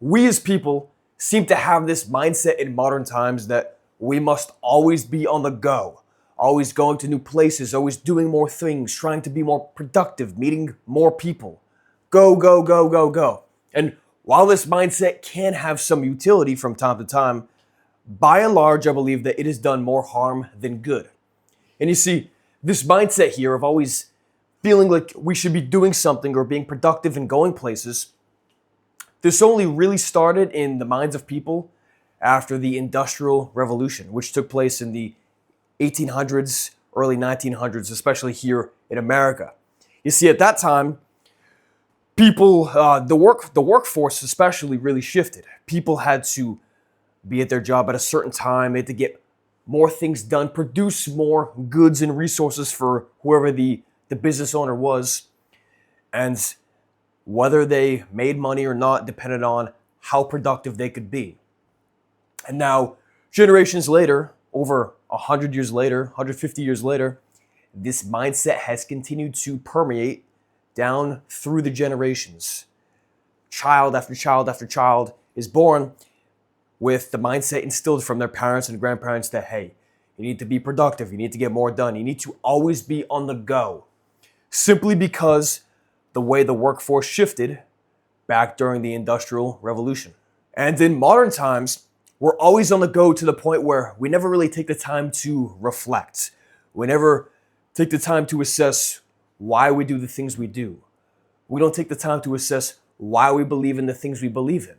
We as people seem to have this mindset in modern times that we must always be on the go, always going to new places, always doing more things, trying to be more productive, meeting more people. Go, go, go, go, go. And while this mindset can have some utility from time to time, by and large, I believe that it has done more harm than good. And you see, this mindset here of always feeling like we should be doing something or being productive and going places, this only really started in the minds of people after the Industrial Revolution, which took place in the 1800s, early 1900s, especially here in America. You see, at that time, people, the workforce especially really shifted. People had to be at their job at a certain time. They had to get more things done, produce more goods and resources for whoever the business owner was. And whether they made money or not depended on how productive they could be. And now, generations later, over 100 years later, 150 years later, this mindset has continued to permeate down through the generations. Child after child after child is born with the mindset instilled from their parents and grandparents that, hey, you need to be productive, you need to get more done, you need to always be on the go. Simply because the way the workforce shifted back during the Industrial Revolution. And in modern times, we're always on the go to the point where we never really take the time to reflect. We never take the time to assess why we do the things we do. We don't take the time to assess why we believe in the things we believe in.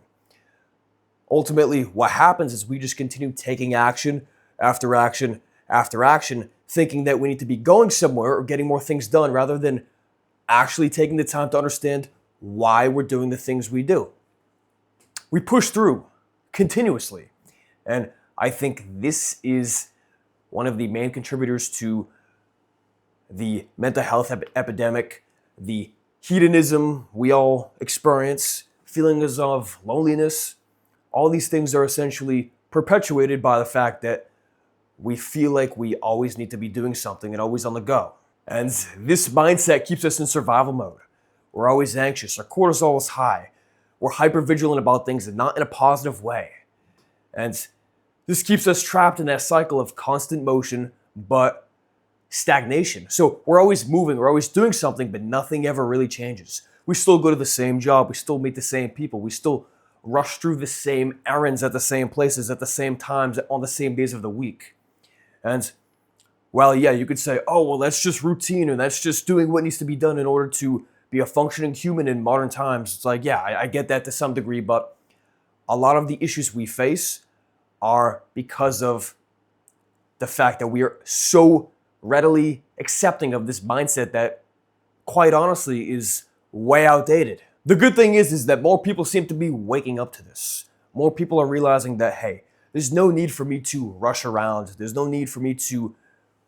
Ultimately, what happens is we just continue taking action after action after action, thinking that we need to be going somewhere or getting more things done rather than actually taking the time to understand why we're doing the things we do. We push through continuously. And I think this is one of the main contributors to the mental health epidemic, the hedonism we all experience, feelings of loneliness. All these things are essentially perpetuated by the fact that we feel like we always need to be doing something and always on the go. And this mindset keeps us in survival mode. We're always anxious. Our cortisol is high. We're hypervigilant about things and not in a positive way. And this keeps us trapped in that cycle of constant motion, but stagnation. So we're always moving, we're always doing something, but nothing ever really changes. We still go to the same job. We still meet the same people. We still rush through the same errands at the same places at the same times on the same days of the week. And well, yeah, you could say, oh, well, that's just routine and that's just doing what needs to be done in order to be a functioning human in modern times. It's like, yeah, I get that to some degree, but a lot of the issues we face are because of the fact that we are so readily accepting of this mindset that, quite honestly, is way outdated. The good thing is that more people seem to be waking up to this. More people are realizing that, hey, there's no need for me to rush around. There's no need for me to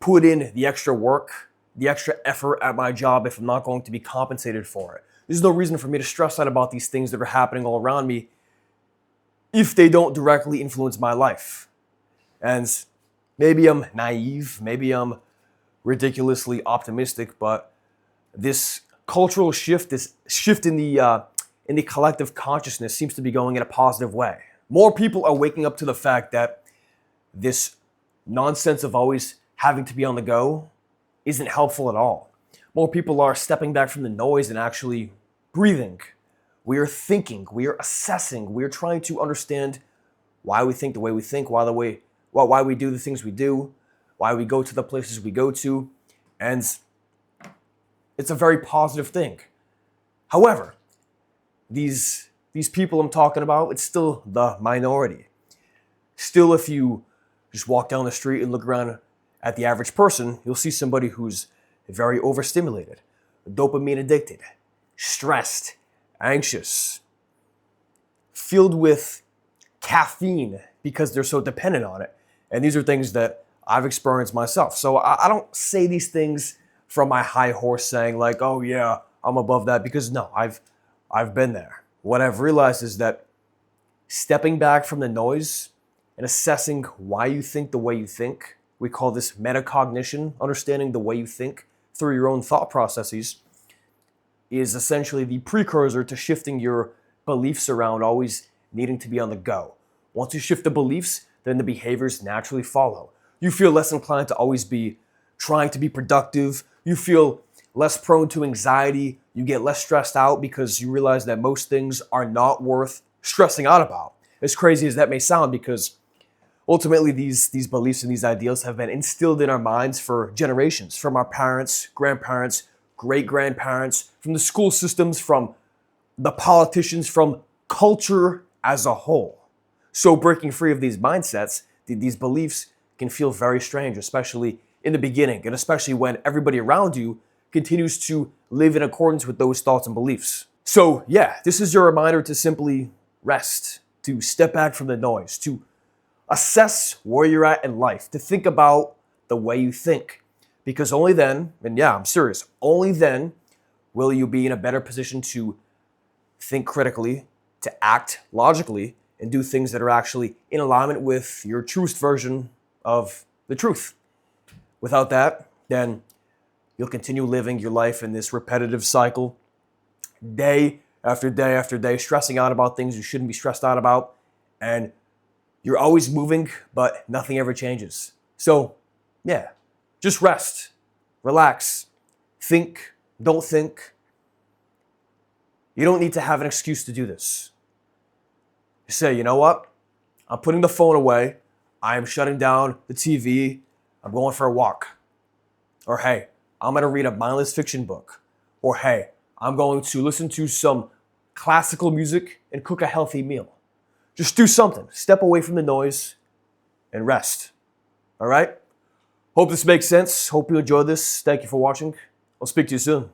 put in the extra work, the extra effort at my job if I'm not going to be compensated for it. There's no reason for me to stress out about these things that are happening all around me if they don't directly influence my life. And maybe I'm naive, maybe I'm ridiculously optimistic, but this cultural shift, this shift in the collective consciousness seems to be going in a positive way. More people are waking up to the fact that this nonsense of always having to be on the go isn't helpful at all. More people are stepping back from the noise and actually breathing. We are thinking, we are assessing, we are trying to understand why we think the way we think, why we do the things we do, why we go to the places we go to, and it's a very positive thing. However, these people I'm talking about, it's still the minority. Still, if you just walk down the street and look around at the average person, you'll see somebody who's very overstimulated, dopamine addicted, stressed, anxious, filled with caffeine because they're so dependent on it. And these are things that I've experienced myself. So I don't say these things from my high horse saying like, oh yeah, I'm above that, because no, I've been there. What I've realized is that stepping back from the noise and assessing why you think the way you think, we call this metacognition, understanding the way you think through your own thought processes, is essentially the precursor to shifting your beliefs around always needing to be on the go. Once you shift the beliefs, then the behaviors naturally follow. You feel less inclined to always be trying to be productive. You feel less prone to anxiety. You get less stressed out because you realize that most things are not worth stressing out about. As crazy as that may sound, because ultimately these beliefs and these ideals have been instilled in our minds for generations, from our parents, grandparents, great-grandparents, from the school systems, from the politicians, from culture as a whole. So breaking free of these mindsets, these beliefs can feel very strange, especially in the beginning, and especially when everybody around you continues to live in accordance with those thoughts and beliefs. So yeah, this is your reminder to simply rest, to step back from the noise, to assess where you're at in life, to think about the way you think. Because only then, and yeah, I'm serious, only then will you be in a better position to think critically, to act logically, and do things that are actually in alignment with your truest version of the truth. Without that, then you'll continue living your life in this repetitive cycle, day after day after day, stressing out about things you shouldn't be stressed out about, and you're always moving, but nothing ever changes. So, yeah, just rest, relax, think, don't think. You don't need to have an excuse to do this. You say, you know what? I'm putting the phone away. I'm shutting down the TV. I'm going for a walk. Or hey, I'm going to read a mindless fiction book. Or hey, I'm going to listen to some classical music and cook a healthy meal. Just do something. Step away from the noise and rest. All right? Hope this makes sense. Hope you enjoyed this. Thank you for watching. I'll speak to you soon.